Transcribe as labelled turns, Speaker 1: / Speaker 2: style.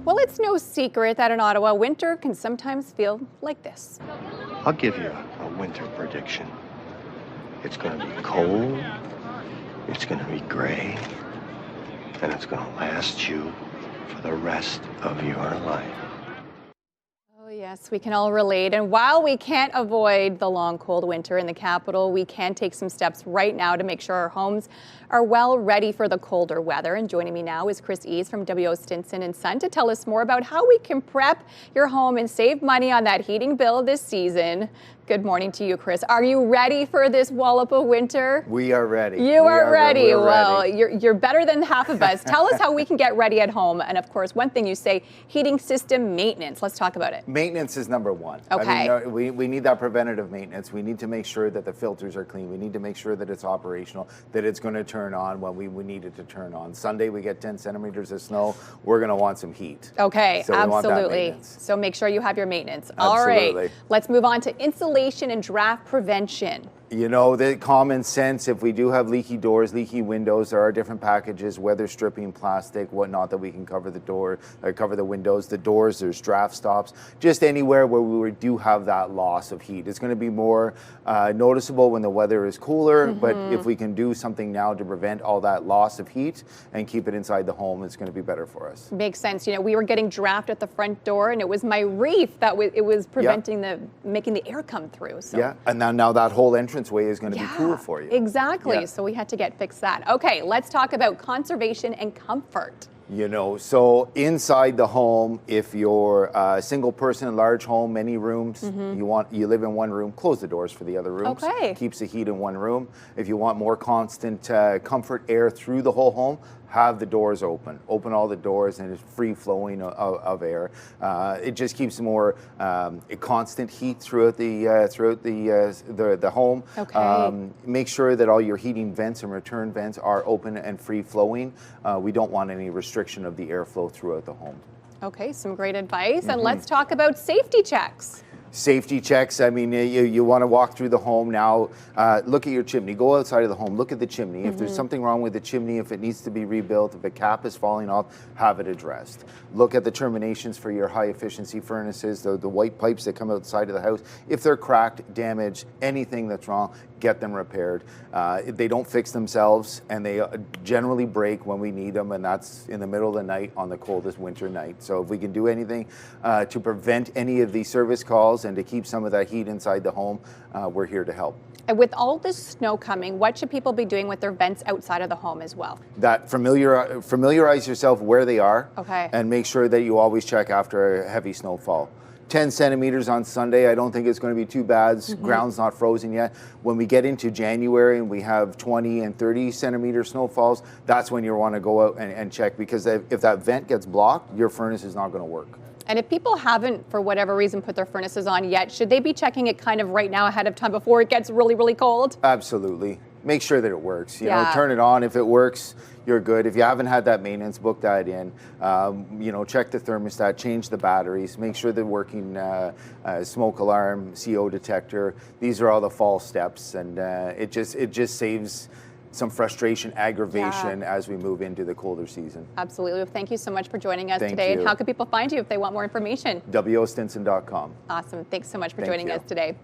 Speaker 1: Well, it's no secret that in Ottawa, winter can sometimes feel like this.
Speaker 2: I'll give you a winter prediction. It's going to be cold, it's going to be gray, and it's going to last you for the rest of your life.
Speaker 1: Oh, yes, we can all relate. And while we can't avoid the long, cold winter in the capital, we can take some steps right now to make sure our homes are well ready for the colder weather. And joining me now is Chris Eves from W.O. Stinson & Son to tell us more about how we can prep your home and save money on that heating bill this season. Good morning to you, Chris. Are you ready for this wallop of winter?
Speaker 3: We are ready.
Speaker 1: You are ready. Well,
Speaker 3: ready.
Speaker 1: You're better than half of us. Tell us how we can get ready at home. And of course, one thing you say, heating system maintenance. Let's talk about it.
Speaker 3: Maintenance is number one.
Speaker 1: Okay.
Speaker 3: I mean, we need that preventative maintenance. We need to make sure that the filters are clean. We need to make sure that it's operational, that it's going to turn on when we need it to turn on. Sunday, we get 10 centimeters of snow. We're going to want some heat.
Speaker 1: Okay,
Speaker 3: so
Speaker 1: absolutely. So make sure you have your maintenance. All
Speaker 3: Absolutely.
Speaker 1: right, let's move on to insulation and draft prevention.
Speaker 3: You know, the common sense, if we do have leaky doors, leaky windows, there are different packages, weather stripping, plastic, whatnot, that we can cover the door, cover the windows, the doors, there's draft stops, just anywhere where we do have that loss of heat. It's going to be more noticeable when the weather is cooler, but if we can do something now to prevent all that loss of heat and keep it inside the home, it's going to be better for us.
Speaker 1: Makes sense. You know, we were getting draft at the front door, and it was my reef that it was preventing making the air come through. So.
Speaker 3: Yeah, and now that whole entranceway is going to be cool for you.
Speaker 1: Exactly.
Speaker 3: Yeah.
Speaker 1: So we had to fix that. Okay, let's talk about conservation and comfort.
Speaker 3: You know, so inside the home, if you're a single person, large home, many rooms, you live in one room, close the doors for the other rooms.
Speaker 1: Okay.
Speaker 3: Keeps the heat in one room. If you want more constant comfort air through the whole home, have the doors open. Open all the doors, and it's free flowing of air. It just keeps more constant heat throughout the home.
Speaker 1: Okay.
Speaker 3: Make sure that all your heating vents and return vents are open and free flowing. We don't want any restriction of the airflow throughout the home.
Speaker 1: Okay, some great advice. And let's talk about safety checks.
Speaker 3: Safety checks, I mean, you want to walk through the home now, look at your chimney, go outside of the home, look at the chimney. If there's something wrong with the chimney, if it needs to be rebuilt, if a cap is falling off, have it addressed. Look at the terminations for your high efficiency furnaces, the white pipes that come outside of the house. If they're cracked, damaged, anything that's wrong, get them repaired. They don't fix themselves, and they generally break when we need them, and that's in the middle of the night on the coldest winter night. So if we can do anything to prevent any of these service calls and to keep some of that heat inside the home, we're here to help.
Speaker 1: And with all this snow coming, what should people be doing with their vents outside of the home as well?
Speaker 3: That familiarize yourself where they are,
Speaker 1: Okay.
Speaker 3: and make sure that you always check after a heavy snowfall. 10 centimeters on Sunday, I don't think it's going to be too bad. Ground's not frozen yet. When we get into January and we have 20 and 30 centimeter snowfalls, that's when you want to go out and check, because if that vent gets blocked, your furnace is not going to work.
Speaker 1: And if people haven't, for whatever reason, put their furnaces on yet, should they be checking it kind of right now ahead of time before it gets really, really cold?
Speaker 3: Absolutely. Make sure that it works. You know, turn it on. If it works, you're good. If you haven't had that maintenance, book that in. You know, check the thermostat, change the batteries, make sure they're working, smoke alarm, CO detector. These are all the fall steps, and it just saves some frustration, aggravation as we move into the colder season.
Speaker 1: Absolutely. Well, thank you so much for joining us
Speaker 3: Thank
Speaker 1: today.
Speaker 3: you.
Speaker 1: And how can people find you if they want more information?
Speaker 3: WOStinson.com.
Speaker 1: Awesome. Thanks so much for joining us today.